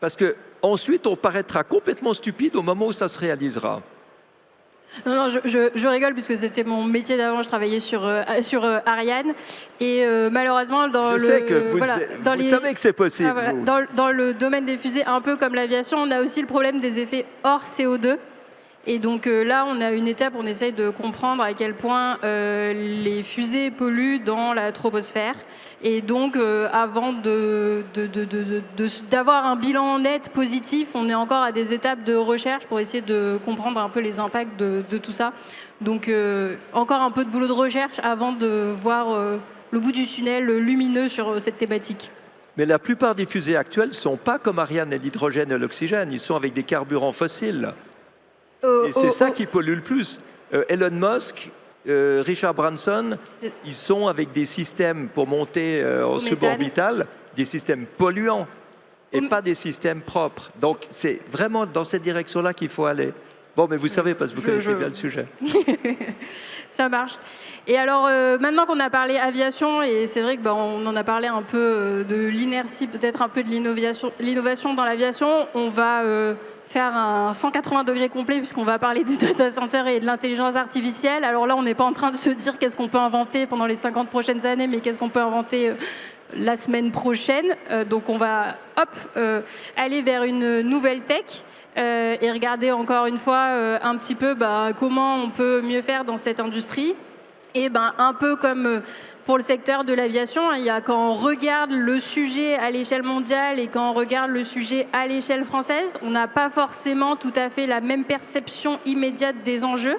parce qu'ensuite, on paraîtra complètement stupide au moment où ça se réalisera. Non, je rigole puisque c'était mon métier d'avant, je travaillais sur Ariane. Et malheureusement, Je sais que vous savez que c'est possible. Ah, voilà. Dans le domaine des fusées, un peu comme l'aviation, on a aussi le problème des effets hors CO2. Et donc là, on a une étape, on essaye de comprendre à quel point les fusées polluent dans la troposphère. Et donc, avant d'avoir un bilan net positif, on est encore à des étapes de recherche pour essayer de comprendre un peu les impacts de tout ça. Donc, encore un peu de boulot de recherche avant de voir le bout du tunnel lumineux sur cette thématique. Mais la plupart des fusées actuelles ne sont pas comme Ariane et l'hydrogène et l'oxygène. Ils sont avec des carburants fossiles. Et c'est ça qui pollue le plus. Elon Musk, Richard Branson, ils sont avec des systèmes pour monter en suborbital, des systèmes polluants et pas des systèmes propres. Donc c'est vraiment dans cette direction-là qu'il faut aller. Bon, mais vous savez, parce que vous connaissez bien le sujet. Ça marche. Et alors, maintenant qu'on a parlé aviation, et c'est vrai qu'on en a parlé un peu de l'inertie, peut-être un peu de l'innovation dans l'aviation, on va faire un 180 degrés complet puisqu'on va parler des data centers et de l'intelligence artificielle. Alors là, on n'est pas en train de se dire qu'est-ce qu'on peut inventer pendant les 50 prochaines années, mais qu'est-ce qu'on peut inventer la semaine prochaine. Donc on va aller vers une nouvelle tech. Et regarder encore une fois un petit peu comment on peut mieux faire dans cette industrie. Et un peu comme pour le secteur de l'aviation, quand on regarde le sujet à l'échelle mondiale et quand on regarde le sujet à l'échelle française, on n'a pas forcément tout à fait la même perception immédiate des enjeux.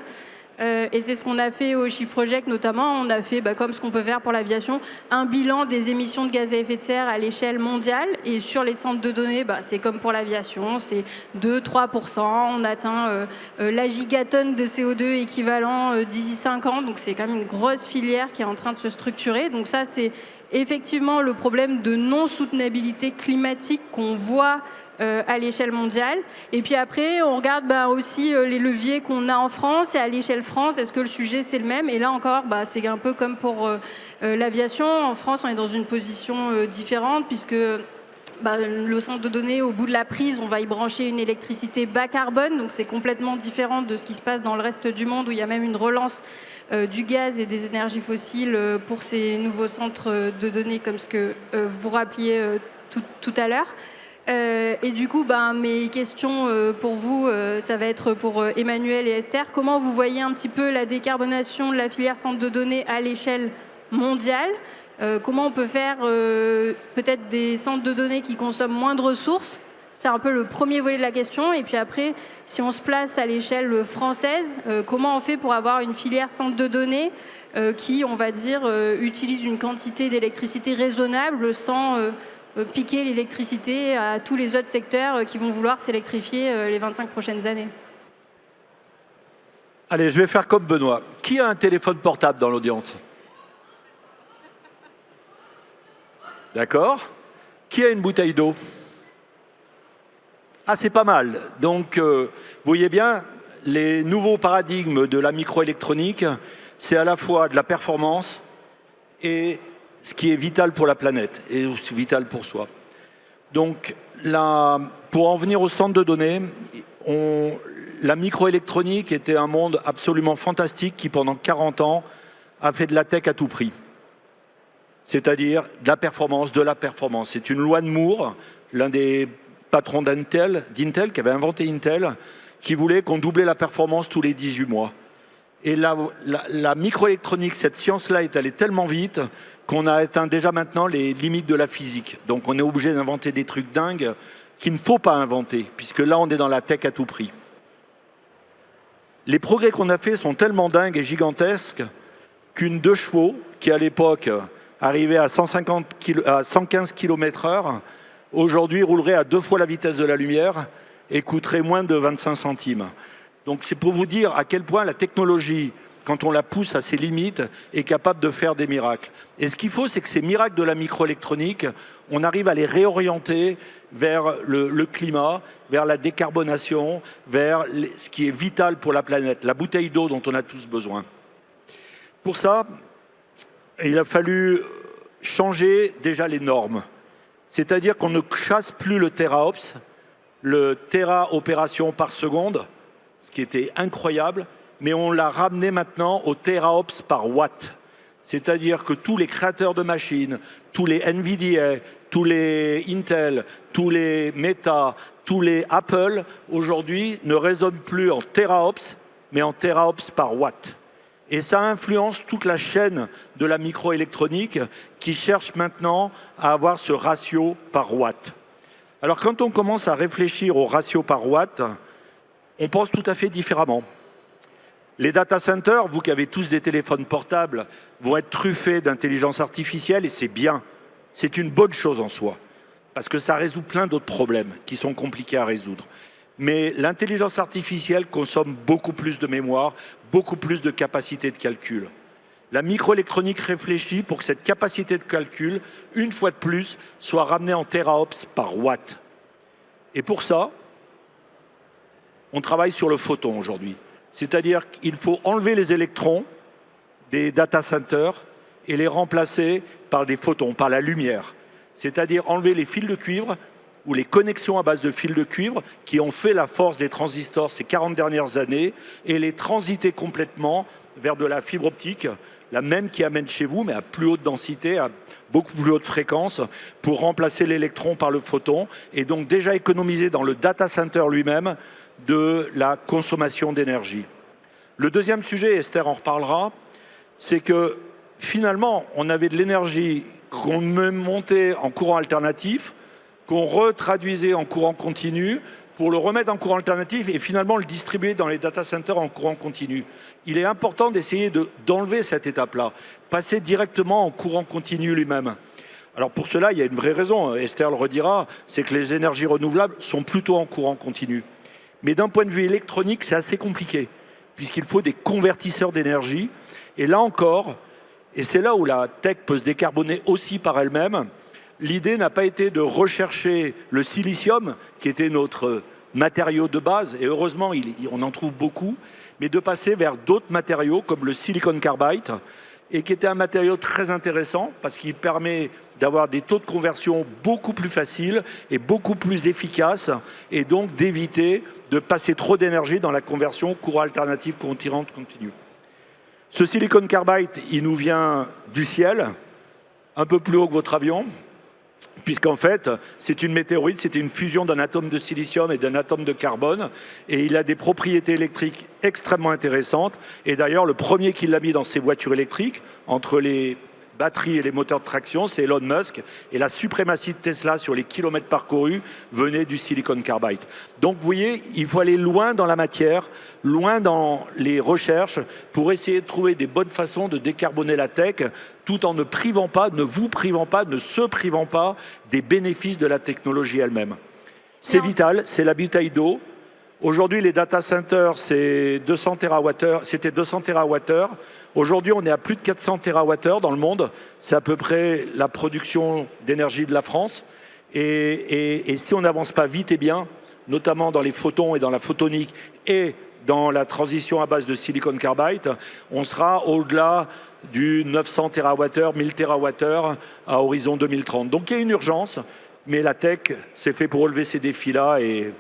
Et c'est ce qu'on a fait au Shift Project notamment. On a fait, comme ce qu'on peut faire pour l'aviation, un bilan des émissions de gaz à effet de serre à l'échelle mondiale. Et sur les centres de données, c'est comme pour l'aviation, c'est 2-3%. On atteint la gigatonne de CO2 équivalent d'ici 5 ans. Donc c'est quand même une grosse filière qui est en train de se structurer. Donc ça, c'est effectivement le problème de non-soutenabilité climatique qu'on voit à l'échelle mondiale. Et puis après, on regarde aussi les leviers qu'on a en France et à l'échelle France. Est-ce que le sujet, c'est le même? Et là encore, c'est un peu comme pour l'aviation. En France, on est dans une position différente puisque le centre de données, au bout de la prise, on va y brancher une électricité bas carbone. Donc c'est complètement différent de ce qui se passe dans le reste du monde où il y a même une relance du gaz et des énergies fossiles pour ces nouveaux centres de données comme ce que vous rappeliez tout à l'heure. Et du coup, mes questions pour vous, ça va être pour Emmanuel et Esther. Comment vous voyez un petit peu la décarbonation de la filière centre de données à l'échelle mondiale? Comment on peut faire peut-être des centres de données qui consomment moins de ressources? C'est un peu le premier volet de la question. Et puis après, si on se place à l'échelle française, comment on fait pour avoir une filière centre de données qui, on va dire, utilise une quantité d'électricité raisonnable sans piquer l'électricité à tous les autres secteurs qui vont vouloir s'électrifier les 25 prochaines années? Allez, je vais faire comme Benoît. Qui a un téléphone portable dans l'audience? D'accord. Qui a une bouteille d'eau? Ah, c'est pas mal. Donc, vous voyez bien, les nouveaux paradigmes de la microélectronique, c'est à la fois de la performance et ce qui est vital pour la planète et aussi vital pour soi. Donc, là, pour en venir au centre de données, la microélectronique était un monde absolument fantastique qui, pendant 40 ans, a fait de la tech à tout prix. C'est-à-dire de la performance. C'est une loi de Moore, l'un des patrons d'Intel, qui avait inventé Intel, qui voulait qu'on doublait la performance tous les 18 mois. Et la microélectronique, cette science-là est allée tellement vite qu'on a atteint déjà maintenant les limites de la physique. Donc on est obligé d'inventer des trucs dingues qu'il ne faut pas inventer, puisque là on est dans la tech à tout prix. Les progrès qu'on a faits sont tellement dingues et gigantesques qu'une 2 chevaux, qui à l'époque arrivait à 115 km/h, aujourd'hui roulerait à 2 fois la vitesse de la lumière et coûterait moins de 25 centimes. Donc c'est pour vous dire à quel point la technologie, quand on la pousse à ses limites, est capable de faire des miracles. Et ce qu'il faut, c'est que ces miracles de la microélectronique, on arrive à les réorienter vers le climat, vers la décarbonation, vers ce qui est vital pour la planète, la bouteille d'eau dont on a tous besoin. Pour ça, il a fallu changer déjà les normes. C'est-à-dire qu'on ne chasse plus le teraops, le téra-opération par seconde, ce qui était incroyable, mais on l'a ramené maintenant au teraops par watt. C'est-à-dire que tous les créateurs de machines, tous les NVIDIA, tous les Intel, tous les Meta, tous les Apple, aujourd'hui, ne raisonnent plus en teraops, mais en teraops par watt. Et ça influence toute la chaîne de la microélectronique qui cherche maintenant à avoir ce ratio par watt. Alors quand on commence à réfléchir au ratio par watt, on pense tout à fait différemment. Les data centers, vous qui avez tous des téléphones portables, vont être truffés d'intelligence artificielle et c'est bien. C'est une bonne chose en soi, parce que ça résout plein d'autres problèmes qui sont compliqués à résoudre. Mais l'intelligence artificielle consomme beaucoup plus de mémoire, beaucoup plus de capacité de calcul. La microélectronique réfléchit pour que cette capacité de calcul, une fois de plus, soit ramenée en teraops par watt. Et pour ça, on travaille sur le photon aujourd'hui. C'est-à-dire qu'il faut enlever les électrons des data centers et les remplacer par des photons, par la lumière. C'est-à-dire enlever les fils de cuivre ou les connexions à base de fils de cuivre qui ont fait la force des transistors ces 40 dernières années et les transiter complètement vers de la fibre optique, la même qui amène chez vous, mais à plus haute densité, à beaucoup plus haute fréquence, pour remplacer l'électron par le photon et donc déjà économiser dans le data center lui-même de la consommation d'énergie. Le deuxième sujet, Esther en reparlera, c'est que finalement, on avait de l'énergie qu'on montait en courant alternatif, qu'on retraduisait en courant continu, pour le remettre en courant alternatif et finalement le distribuer dans les data centers en courant continu. Il est important d'essayer d'enlever cette étape-là, passer directement en courant continu lui-même. Alors pour cela, il y a une vraie raison, Esther le redira, c'est que les énergies renouvelables sont plutôt en courant continu. Mais d'un point de vue électronique, c'est assez compliqué, puisqu'il faut des convertisseurs d'énergie. Et là encore, et c'est là où la tech peut se décarboner aussi par elle-même, l'idée n'a pas été de rechercher le silicium, qui était notre matériau de base, et heureusement, on en trouve beaucoup, mais de passer vers d'autres matériaux, comme le silicon carbide, et qui était un matériau très intéressant, parce qu'il permet d'avoir des taux de conversion beaucoup plus faciles et beaucoup plus efficaces, et donc d'éviter de passer trop d'énergie dans la conversion courant alternatif continue. Ce silicon carbide, il nous vient du ciel, un peu plus haut que votre avion, puisqu'en fait, c'est une météorite, c'est une fusion d'un atome de silicium et d'un atome de carbone, et il a des propriétés électriques extrêmement intéressantes. Et d'ailleurs, le premier qui l'a mis dans ses voitures électriques, entre les batteries et les moteurs de traction, c'est Elon Musk, et la suprématie de Tesla sur les kilomètres parcourus venait du silicon carbide. Donc vous voyez, il faut aller loin dans la matière, loin dans les recherches, pour essayer de trouver des bonnes façons de décarboner la tech, tout en ne privant pas, ne vous privant pas, ne se privant pas des bénéfices de la technologie elle-même. C'est vital, c'est la bouteille d'eau. Aujourd'hui, les data centers, c'est 200 TWh, c'était 200 TWh. Aujourd'hui, on est à plus de 400 TWh dans le monde. C'est à peu près la production d'énergie de la France. Et si on n'avance pas vite et bien, notamment dans les photons et dans la photonique et dans la transition à base de silicon carbide, on sera au-delà du 900 TWh, 1000 TWh à horizon 2030. Donc il y a une urgence, mais la tech, c'est fait pour relever ces défis-là et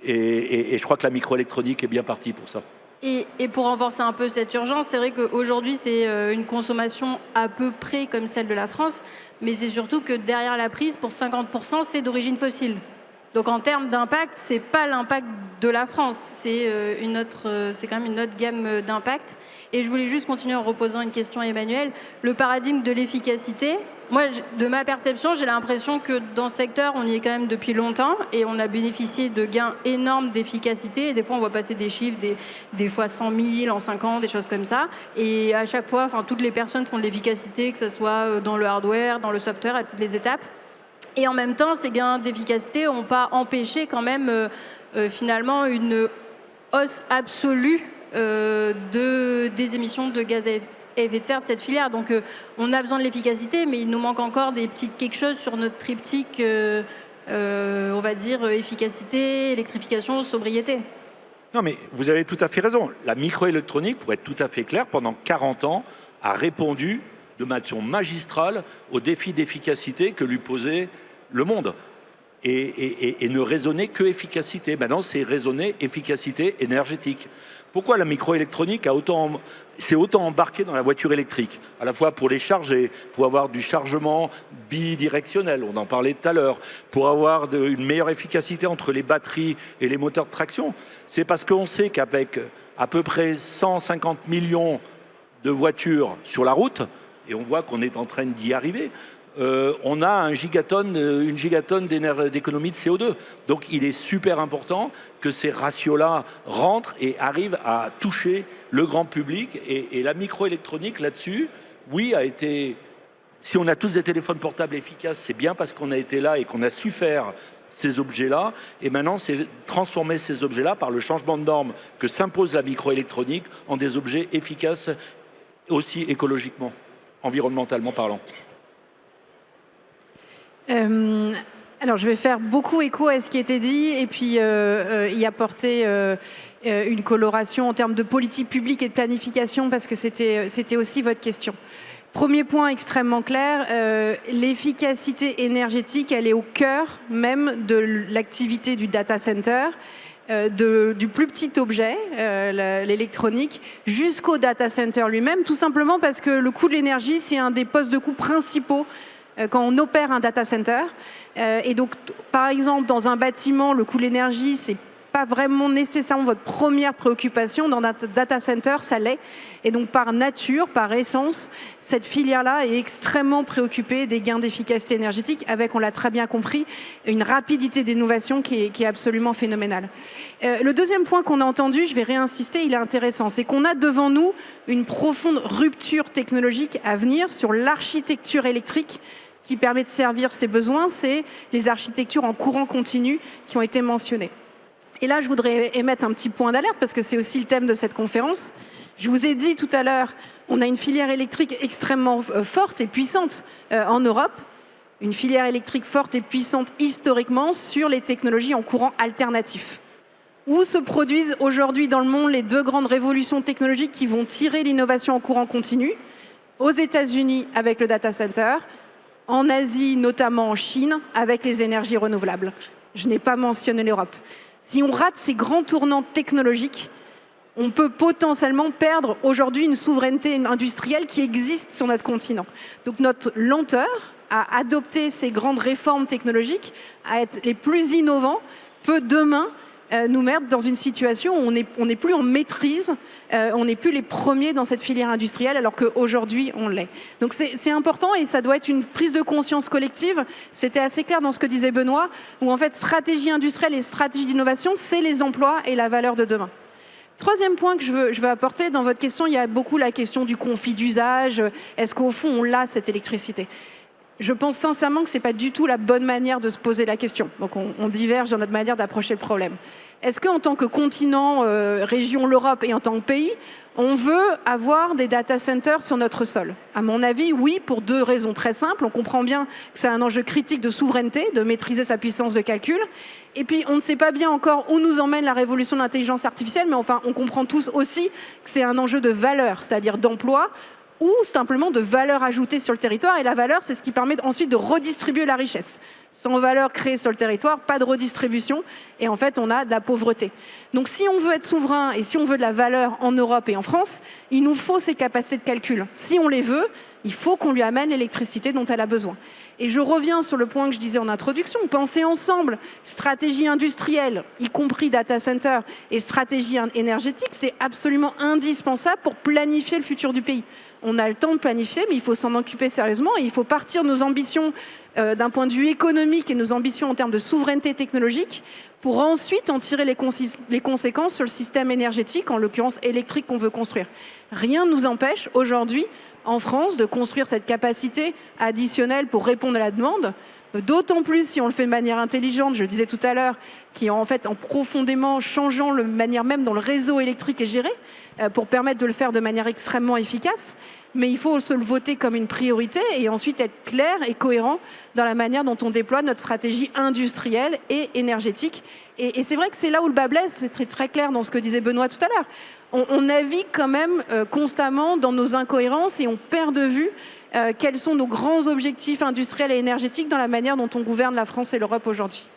je crois que la microélectronique est bien partie pour ça. Et pour renforcer un peu cette urgence, c'est vrai qu'aujourd'hui, c'est une consommation à peu près comme celle de la France, mais c'est surtout que derrière la prise, pour 50%, c'est d'origine fossile. Donc en termes d'impact, c'est pas l'impact de la France, c'est quand même une autre gamme d'impact. Et je voulais juste continuer en reposant une question à Emmanuel. Le paradigme de l'efficacité, moi, de ma perception, j'ai l'impression que dans ce secteur, on y est quand même depuis longtemps et on a bénéficié de gains énormes d'efficacité. Et des fois, on voit passer des chiffres, des fois 100 000 en 5 ans, des choses comme ça. Et à chaque fois, toutes les personnes font de l'efficacité, que ce soit dans le hardware, dans le software, à toutes les étapes. Et en même temps, ces gains d'efficacité n'ont pas empêché quand même finalement une hausse absolue des émissions de gaz à effet de serre de cette filière. Donc on a besoin de l'efficacité, mais il nous manque encore des petites quelque chose sur notre triptyque, on va dire efficacité, électrification, sobriété. Non, mais vous avez tout à fait raison. La microélectronique, pour être tout à fait clair, pendant 40 ans, a répondu de manière magistrale aux défis d'efficacité que lui posait le monde. Et ne raisonnait que efficacité. Maintenant, c'est raisonner efficacité énergétique. Pourquoi la microélectronique s'est autant embarquée dans la voiture électrique? À la fois pour les charger, pour avoir du chargement bidirectionnel, on en parlait tout à l'heure, pour avoir une meilleure efficacité entre les batteries et les moteurs de traction. C'est parce qu'on sait qu'avec à peu près 150 millions de voitures sur la route, et on voit qu'on est en train d'y arriver, on a une gigatonne d'économie de CO2. Donc il est super important que ces ratios-là rentrent et arrivent à toucher le grand public. Et la microélectronique là-dessus, oui, a été... Si on a tous des téléphones portables efficaces, c'est bien parce qu'on a été là et qu'on a su faire ces objets-là. Et maintenant, c'est transformer ces objets-là par le changement de normes que s'impose la microélectronique en des objets efficaces aussi écologiquement, environnementalement parlant. Alors, je vais faire beaucoup écho à ce qui a été dit et puis y apporter une coloration en termes de politique publique et de planification parce que c'était aussi votre question. Premier point extrêmement clair, l'efficacité énergétique, elle est au cœur même de l'activité du data center, du plus petit objet, l'électronique, jusqu'au data center lui-même, tout simplement parce que le coût de l'énergie, c'est un des postes de coût principaux quand on opère un data center. Et donc, par exemple, dans un bâtiment, le coût de l'énergie, c'est pas vraiment nécessairement votre première préoccupation. Dans un data center, ça l'est. Et donc, par nature, par essence, cette filière-là est extrêmement préoccupée des gains d'efficacité énergétique avec, on l'a très bien compris, une rapidité d'innovation qui est absolument phénoménale. Le deuxième point qu'on a entendu, je vais réinsister, il est intéressant, c'est qu'on a devant nous une profonde rupture technologique à venir sur l'architecture électrique qui permet de servir ces besoins, c'est les architectures en courant continu qui ont été mentionnées. Et là, je voudrais émettre un petit point d'alerte parce que c'est aussi le thème de cette conférence. Je vous ai dit tout à l'heure, on a une filière électrique extrêmement forte et puissante en Europe, une filière électrique forte et puissante historiquement sur les technologies en courant alternatif. Où se produisent aujourd'hui dans le monde les deux grandes révolutions technologiques qui vont tirer l'innovation en courant continu? Aux États-Unis avec le data center, en Asie, notamment en Chine, avec les énergies renouvelables. Je n'ai pas mentionné l'Europe. Si on rate ces grands tournants technologiques, on peut potentiellement perdre aujourd'hui une souveraineté industrielle qui existe sur notre continent. Donc notre lenteur à adopter ces grandes réformes technologiques, à être les plus innovants, peut demain nous mettre dans une situation où on n'est plus en maîtrise, on n'est plus les premiers dans cette filière industrielle alors qu'aujourd'hui on l'est. Donc c'est important et ça doit être une prise de conscience collective. C'était assez clair dans ce que disait Benoît, où en fait stratégie industrielle et stratégie d'innovation, c'est les emplois et la valeur de demain. Troisième point que je veux apporter, dans votre question, il y a beaucoup la question du conflit d'usage. Est-ce qu'au fond, on l'a, cette électricité? Je pense sincèrement que ce n'est pas du tout la bonne manière de se poser la question. Donc on diverge dans notre manière d'approcher le problème. Est-ce qu'en tant que continent, région, l'Europe et en tant que pays, on veut avoir des data centers sur notre sol? À mon avis, oui, pour deux raisons très simples. On comprend bien que c'est un enjeu critique de souveraineté, de maîtriser sa puissance de calcul. Et puis, on ne sait pas bien encore où nous emmène la révolution de l'intelligence artificielle, mais enfin, on comprend tous aussi que c'est un enjeu de valeur, c'est-à-dire d'emploi, ou simplement de valeur ajoutée sur le territoire. Et la valeur, c'est ce qui permet ensuite de redistribuer la richesse. Sans valeur créée sur le territoire, pas de redistribution. Et en fait, on a de la pauvreté. Donc si on veut être souverain et si on veut de la valeur en Europe et en France, il nous faut ces capacités de calcul. Si on les veut, il faut qu'on lui amène l'électricité dont elle a besoin. Et je reviens sur le point que je disais en introduction. Penser ensemble, stratégie industrielle, y compris data center, et stratégie énergétique, c'est absolument indispensable pour planifier le futur du pays. On a le temps de planifier, mais il faut s'en occuper sérieusement et il faut partir de nos ambitions d'un point de vue économique et nos ambitions en termes de souveraineté technologique pour ensuite en tirer les conséquences sur le système énergétique, en l'occurrence électrique qu'on veut construire. Rien ne nous empêche aujourd'hui, en France, de construire cette capacité additionnelle pour répondre à la demande. D'autant plus si on le fait de manière intelligente, je le disais tout à l'heure, qui en fait en profondément changeant la manière même dont le réseau électrique est géré, pour permettre de le faire de manière extrêmement efficace. Mais il faut se le voter comme une priorité et ensuite être clair et cohérent dans la manière dont on déploie notre stratégie industrielle et énergétique. Et c'est vrai que c'est là où le bât blesse, c'est très, très clair dans ce que disait Benoît tout à l'heure. On navigue quand même constamment dans nos incohérences et on perd de vue quels sont nos grands objectifs industriels et énergétiques dans la manière dont on gouverne la France et l'Europe aujourd'hui.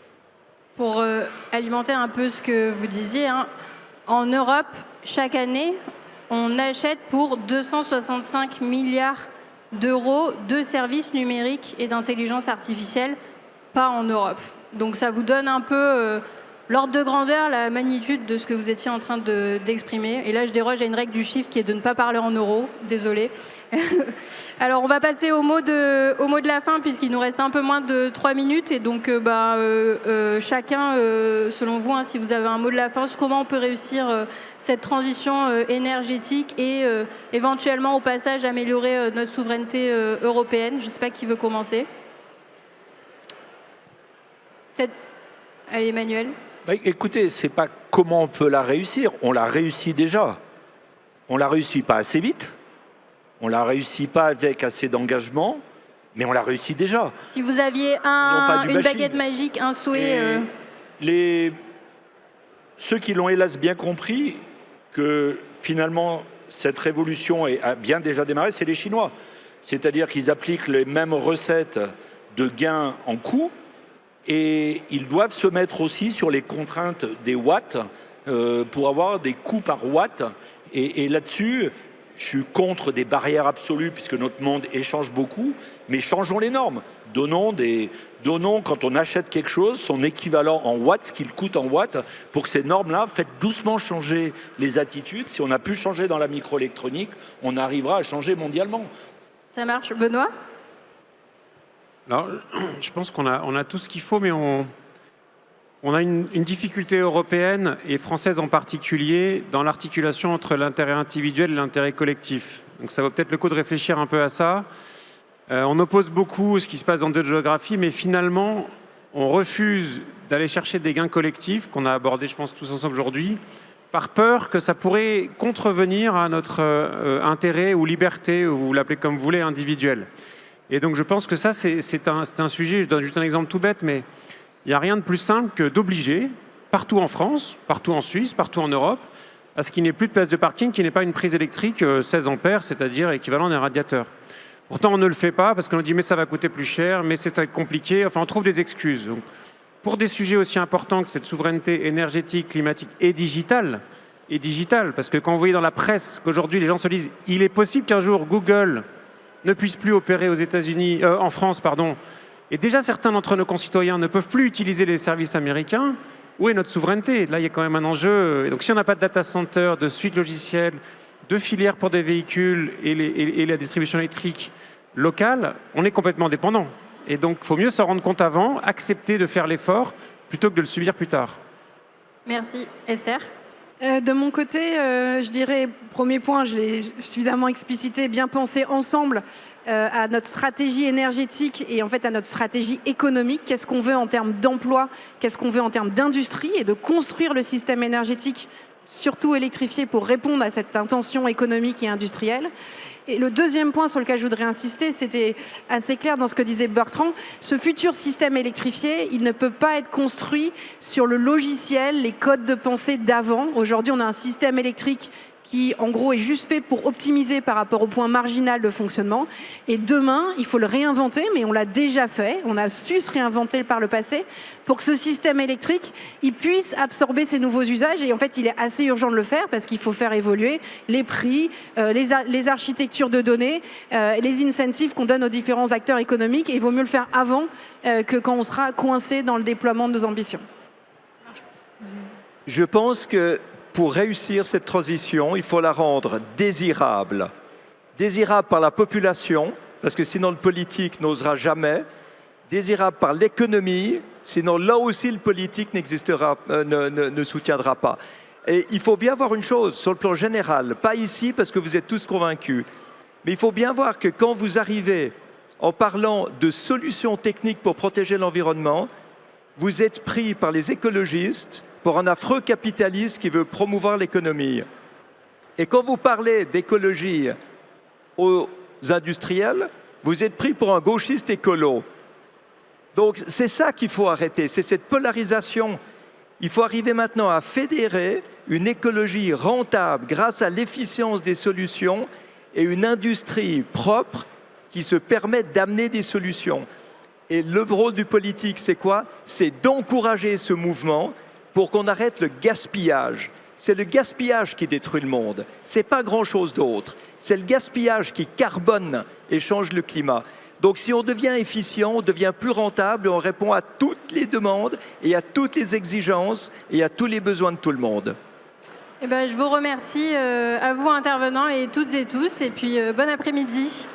Pour alimenter un peu ce que vous disiez, hein, en Europe, chaque année, on achète pour 265 milliards d'euros de services numériques et d'intelligence artificielle, pas en Europe. Donc ça vous donne un peu l'ordre de grandeur, la magnitude de ce que vous étiez en train d'exprimer. Et là, je déroge à une règle du chiffre qui est de ne pas parler en euros. Désolée. Alors, on va passer au mot de la fin, puisqu'il nous reste un peu moins de 3 minutes. Et donc, chacun, selon vous, hein, si vous avez un mot de la fin, sur comment on peut réussir cette transition énergétique et éventuellement, au passage, améliorer notre souveraineté européenne. Je ne sais pas qui veut commencer. Peut-être. Allez, Emmanuel. Écoutez, c'est pas comment on peut la réussir. On la réussit déjà. On la réussit pas assez vite. On la réussit pas avec assez d'engagement, mais on la réussit déjà. Si vous aviez une baguette magique, un souhait... Ceux qui l'ont hélas bien compris, que finalement cette révolution a bien déjà démarré, c'est les Chinois. C'est-à-dire qu'ils appliquent les mêmes recettes de gains en coûts et ils doivent se mettre aussi sur les contraintes des watts pour avoir des coûts par watt. Et là-dessus, je suis contre des barrières absolues puisque notre monde échange beaucoup, mais changeons les normes. Donnons, quand on achète quelque chose, son équivalent en watts, ce qu'il coûte en watts, pour que ces normes-là, faites doucement changer les attitudes. Si on a pu changer dans la microélectronique, on arrivera à changer mondialement. Ça marche. Benoît ? Alors, je pense qu'on a tout ce qu'il faut, mais on a une difficulté européenne et française en particulier dans l'articulation entre l'intérêt individuel et l'intérêt collectif. Donc ça vaut peut-être le coup de réfléchir un peu à ça. On oppose beaucoup ce qui se passe dans d'autres géographies, mais finalement, on refuse d'aller chercher des gains collectifs qu'on a abordés, je pense, tous ensemble aujourd'hui, par peur que ça pourrait contrevenir à notre intérêt ou liberté, ou vous l'appelez comme vous voulez, individuel. Et donc je pense que ça, c'est un sujet, je donne juste un exemple tout bête, mais il n'y a rien de plus simple que d'obliger, partout en France, partout en Suisse, partout en Europe, à ce qu'il n'y ait plus de place de parking qui n'est pas une prise électrique 16 ampères, c'est-à-dire équivalent d'un radiateur. Pourtant, on ne le fait pas parce qu'on dit mais ça va coûter plus cher, mais c'est très compliqué. Enfin, on trouve des excuses. Donc, pour des sujets aussi importants que cette souveraineté énergétique, climatique et digitale, parce que quand vous voyez dans la presse qu'aujourd'hui les gens se disent il est possible qu'un jour Google ne puisse plus opérer aux États-Unis, en France, pardon, et déjà certains d'entre nos concitoyens ne peuvent plus utiliser les services américains, où est notre souveraineté? Là, il y a quand même un enjeu. Et donc, si on n'a pas de data center, de suite logicielle, de filières pour des véhicules et la distribution électrique locale, on est complètement dépendant. Et donc, il faut mieux s'en rendre compte avant, accepter de faire l'effort, plutôt que de le subir plus tard. Merci. Esther ? De mon côté, je dirais, premier point, je l'ai suffisamment explicité, bien penser ensemble à notre stratégie énergétique et en fait à notre stratégie économique. Qu'est-ce qu'on veut en termes d'emploi, qu'est-ce qu'on veut en termes d'industrie et de construire le système énergétique, surtout électrifié, pour répondre à cette intention économique et industrielle. Et le deuxième point sur lequel je voudrais insister, c'était assez clair dans ce que disait Bertrand, ce futur système électrifié, il ne peut pas être construit sur le logiciel, les codes de pensée d'avant. Aujourd'hui, on a un système électrique qui, en gros, est juste fait pour optimiser par rapport au point marginal de fonctionnement. Et demain, il faut le réinventer, mais on l'a déjà fait. On a su se réinventer par le passé pour que ce système électrique, il puisse absorber ces nouveaux usages. Et en fait, il est assez urgent de le faire parce qu'il faut faire évoluer les prix, les architectures de données, les incentives qu'on donne aux différents acteurs économiques. Et il vaut mieux le faire avant que quand on sera coincé dans le déploiement de nos ambitions. Je pense que pour réussir cette transition, il faut la rendre désirable. Désirable par la population, parce que sinon le politique n'osera jamais. Désirable par l'économie, sinon là aussi le politique ne soutiendra pas. Et il faut bien voir une chose sur le plan général, pas ici parce que vous êtes tous convaincus, mais il faut bien voir que quand vous arrivez en parlant de solutions techniques pour protéger l'environnement, vous êtes pris par les écologistes pour un affreux capitaliste qui veut promouvoir l'économie. Et quand vous parlez d'écologie aux industriels, vous êtes pris pour un gauchiste écolo. Donc c'est ça qu'il faut arrêter, c'est cette polarisation. Il faut arriver maintenant à fédérer une écologie rentable grâce à l'efficience des solutions et une industrie propre qui se permette d'amener des solutions. Et le rôle du politique, c'est quoi? C'est d'encourager ce mouvement pour qu'on arrête le gaspillage. C'est le gaspillage qui détruit le monde. Ce n'est pas grand-chose d'autre. C'est le gaspillage qui carbone et change le climat. Donc si on devient efficient, on devient plus rentable et on répond à toutes les demandes et à toutes les exigences et à tous les besoins de tout le monde. Eh ben, je vous remercie à vous intervenants et toutes et tous. Et puis bon après-midi.